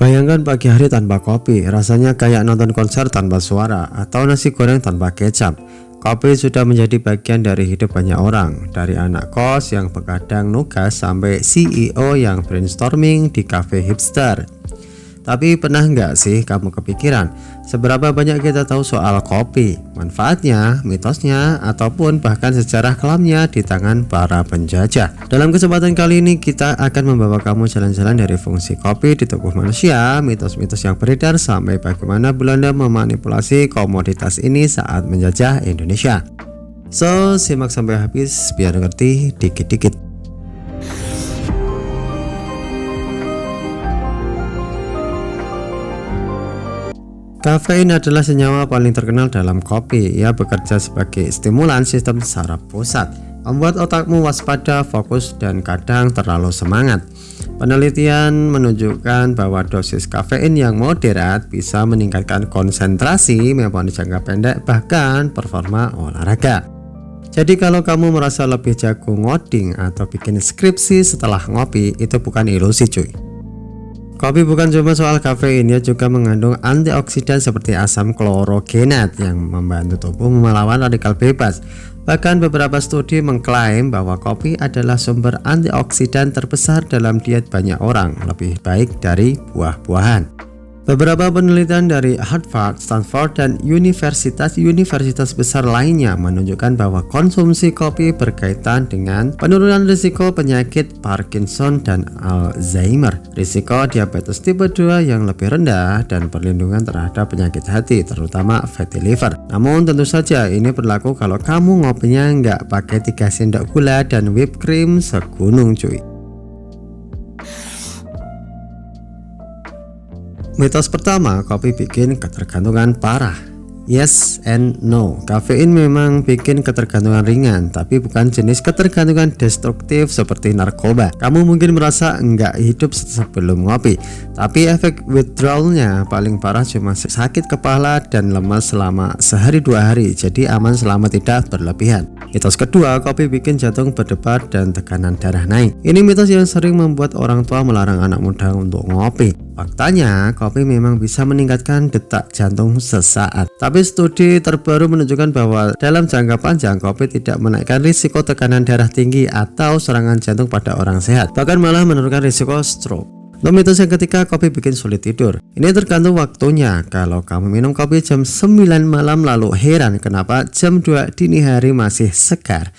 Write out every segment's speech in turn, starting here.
Bayangkan pagi hari tanpa kopi, rasanya kayak nonton konser tanpa suara atau nasi goreng tanpa kecap. Kopi sudah menjadi bagian dari hidup banyak orang, dari anak kos yang begadang nugas sampai CEO yang brainstorming di cafe hipster. Tapi pernah nggak sih kamu kepikiran seberapa banyak kita tahu soal kopi, manfaatnya, mitosnya, ataupun bahkan sejarah kelamnya di tangan para penjajah? Dalam kesempatan kali ini kita akan membawa kamu jalan-jalan dari fungsi kopi di tubuh manusia, mitos-mitos yang beredar, sampai bagaimana Belanda memanipulasi komoditas ini saat menjajah Indonesia. So, simak sampai habis biar ngerti dikit-dikit. Kafein adalah senyawa paling terkenal dalam kopi. Ia bekerja sebagai stimulan sistem saraf pusat, membuat otakmu waspada, fokus, dan kadang terlalu semangat. Penelitian menunjukkan bahwa dosis kafein yang moderat bisa meningkatkan konsentrasi, memori jangka pendek, bahkan performa olahraga. Jadi kalau kamu merasa lebih jago ngoding atau bikin skripsi setelah ngopi, itu bukan ilusi cuy. Kopi bukan cuma soal kafein, ia juga mengandung antioksidan seperti asam klorogenat yang membantu tubuh melawan radikal bebas. Bahkan beberapa studi mengklaim bahwa kopi adalah sumber antioksidan terbesar dalam diet banyak orang, lebih baik dari buah-buahan. Beberapa penelitian dari Harvard, Stanford, dan universitas besar lainnya menunjukkan bahwa konsumsi kopi berkaitan dengan penurunan risiko penyakit Parkinson dan Alzheimer, risiko diabetes tipe 2 yang lebih rendah, dan perlindungan terhadap penyakit hati, terutama fatty liver. Namun tentu saja ini berlaku kalau kamu ngopinya nggak pakai 3 sendok gula dan whipped cream segunung cuy. Mitos pertama, kopi bikin ketergantungan parah. Yes and no. Kafein memang bikin ketergantungan ringan, tapi bukan jenis ketergantungan destruktif seperti narkoba. Kamu mungkin merasa enggak hidup sebelum ngopi, tapi efek withdrawalnya paling parah cuma sakit kepala dan lemas selama sehari 2 hari, jadi aman selama tidak berlebihan. Mitos kedua, kopi bikin jantung berdebar dan tekanan darah naik. Ini mitos yang sering membuat orang tua melarang anak muda untuk ngopi. Faktanya, kopi memang bisa meningkatkan detak jantung sesaat. Tapi studi terbaru menunjukkan bahwa dalam jangka panjang, kopi tidak menaikkan risiko tekanan darah tinggi atau serangan jantung pada orang sehat. Bahkan malah menurunkan risiko stroke. Untuk mitos yang ketiga, kopi bikin sulit tidur. Ini tergantung waktunya. Kalau kamu minum kopi jam 9 malam lalu heran kenapa jam 2 dini hari masih segar,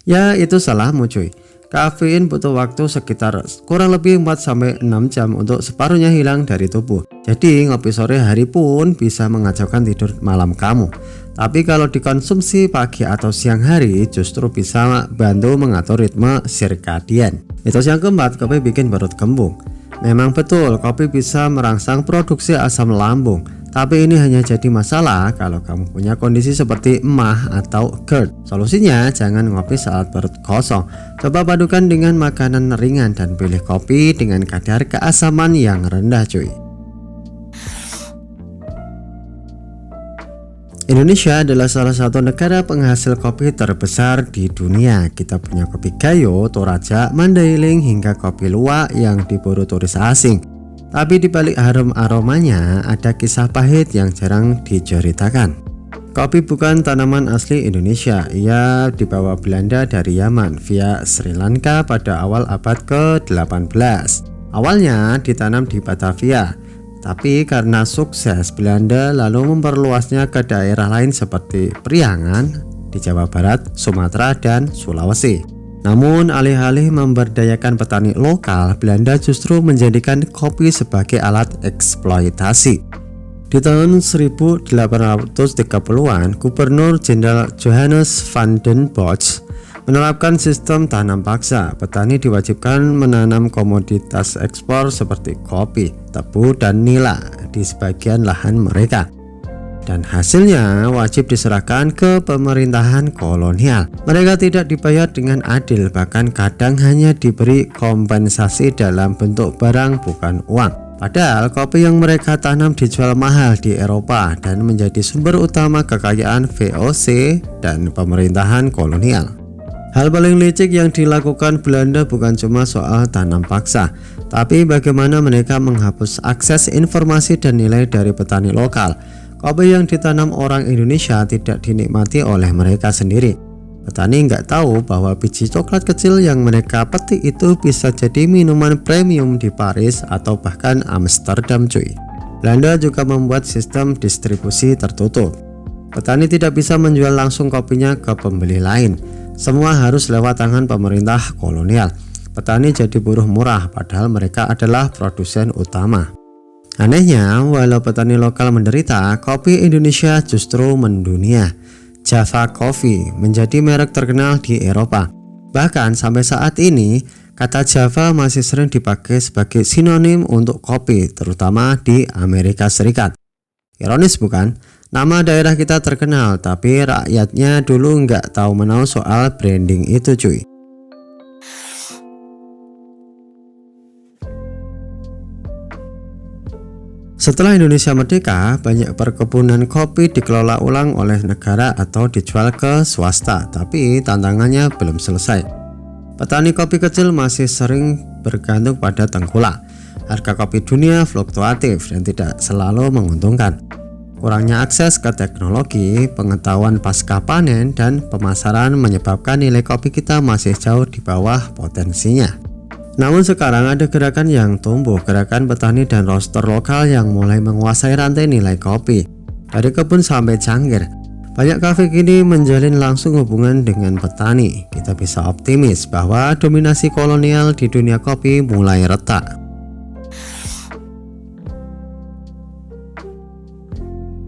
ya itu salahmu cuy. Kafein butuh waktu sekitar kurang lebih 4-6 jam untuk separuhnya hilang dari tubuh. Jadi ngopi sore hari pun bisa mengacaukan tidur malam kamu. Tapi kalau dikonsumsi pagi atau siang hari justru bisa bantu mengatur ritme sirkadian. Mitos yang keempat, kopi bikin perut kembung. Memang betul, kopi bisa merangsang produksi asam lambung. Tapi ini hanya jadi masalah kalau kamu punya kondisi seperti emah atau GERD. Solusinya jangan ngopi saat perut kosong. Coba padukan dengan makanan ringan dan pilih kopi dengan kadar keasaman yang rendah cuy. Indonesia adalah salah satu negara penghasil kopi terbesar di dunia. Kita punya kopi Gayo, Toraja, Mandailing, hingga kopi luwak yang diburu turis asing. Tapi di balik harum aromanya ada kisah pahit yang jarang diceritakan. Kopi bukan tanaman asli Indonesia. Ia dibawa Belanda dari Yaman via Sri Lanka pada awal abad ke-18. Awalnya ditanam di Batavia, tapi karena sukses Belanda lalu memperluasnya ke daerah lain seperti Priangan di Jawa Barat, Sumatera, dan Sulawesi. Namun alih-alih memberdayakan petani lokal, Belanda justru menjadikan kopi sebagai alat eksploitasi. Di tahun 1830-an, Gubernur Jenderal Johannes van den Bosch menerapkan sistem tanam paksa. Petani diwajibkan menanam komoditas ekspor seperti kopi, tebu, dan nila di sebagian lahan mereka. Dan hasilnya wajib diserahkan ke pemerintahan kolonial. Mereka tidak dibayar dengan adil, bahkan kadang hanya diberi kompensasi dalam bentuk barang bukan uang. Padahal kopi yang mereka tanam dijual mahal di Eropa dan menjadi sumber utama kekayaan VOC dan pemerintahan kolonial. Hal paling licik yang dilakukan Belanda bukan cuma soal tanam paksa, Tapi bagaimana mereka menghapus akses informasi dan nilai dari petani lokal? Kopi yang ditanam orang Indonesia tidak dinikmati oleh mereka sendiri. Petani nggak tahu bahwa biji coklat kecil yang mereka petik itu bisa jadi minuman premium di Paris atau bahkan Amsterdam cuy. Belanda juga membuat sistem distribusi tertutup. Petani tidak bisa menjual langsung kopinya ke pembeli lain. Semua harus lewat tangan pemerintah kolonial. Petani jadi buruh murah padahal mereka adalah produsen utama. Anehnya, walau petani lokal menderita, kopi Indonesia justru mendunia. Java Coffee menjadi merek terkenal di Eropa. Bahkan sampai saat ini, kata Java masih sering dipakai sebagai sinonim untuk kopi, terutama di Amerika Serikat. Ironis bukan? Nama daerah kita terkenal, tapi rakyatnya dulu nggak tahu menahu soal branding itu cuy. Setelah Indonesia merdeka, banyak perkebunan kopi dikelola ulang oleh negara atau dijual ke swasta, tapi tantangannya belum selesai. Petani kopi kecil masih sering bergantung pada tengkulak. Harga kopi dunia fluktuatif dan tidak selalu menguntungkan. Kurangnya akses ke teknologi, pengetahuan pasca panen, dan pemasaran menyebabkan nilai kopi kita masih jauh di bawah potensinya. Namun sekarang ada gerakan yang tumbuh, gerakan petani dan roaster lokal yang mulai menguasai rantai nilai kopi. Dari kebun sampai cangkir, banyak kafe kini menjalin langsung hubungan dengan petani. Kita bisa optimis bahwa dominasi kolonial di dunia kopi mulai retak.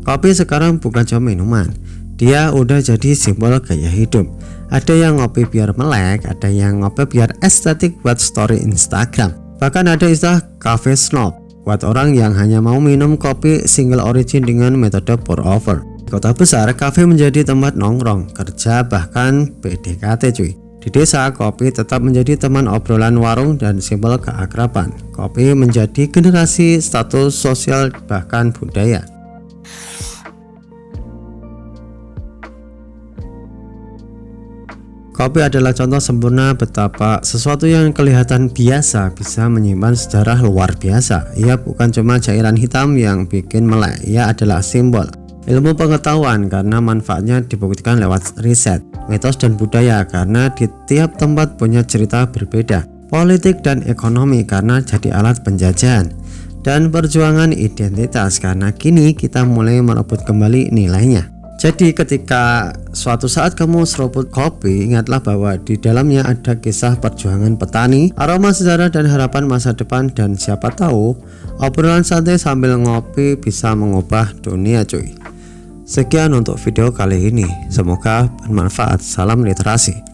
Kopi sekarang bukan cuma minuman, dia udah jadi simbol gaya hidup. Ada yang ngopi biar melek, ada yang ngopi biar estetik buat story Instagram. Bahkan ada istilah cafe snob buat orang yang hanya mau minum kopi single origin dengan metode pour over. Di kota besar, kafe menjadi tempat nongkrong, kerja, bahkan PDKT cuy. Di desa, kopi tetap menjadi teman obrolan warung dan simbol keakraban. Kopi menjadi generasi status sosial bahkan budaya. Kopi adalah contoh sempurna betapa sesuatu yang kelihatan biasa bisa menyimpan sejarah luar biasa. Ia bukan cuma cairan hitam yang bikin melek, ia adalah simbol ilmu pengetahuan karena manfaatnya dibuktikan lewat riset, mitos dan budaya karena di tiap tempat punya cerita berbeda, politik dan ekonomi karena jadi alat penjajahan, dan perjuangan identitas karena kini kita mulai merebut kembali nilainya. Jadi ketika suatu saat kamu seruput kopi, ingatlah bahwa di dalamnya ada kisah perjuangan petani, aroma sejarah dan harapan masa depan, dan siapa tahu obrolan santai sambil ngopi bisa mengubah dunia cuy. Sekian untuk video kali ini, semoga bermanfaat. Salam literasi.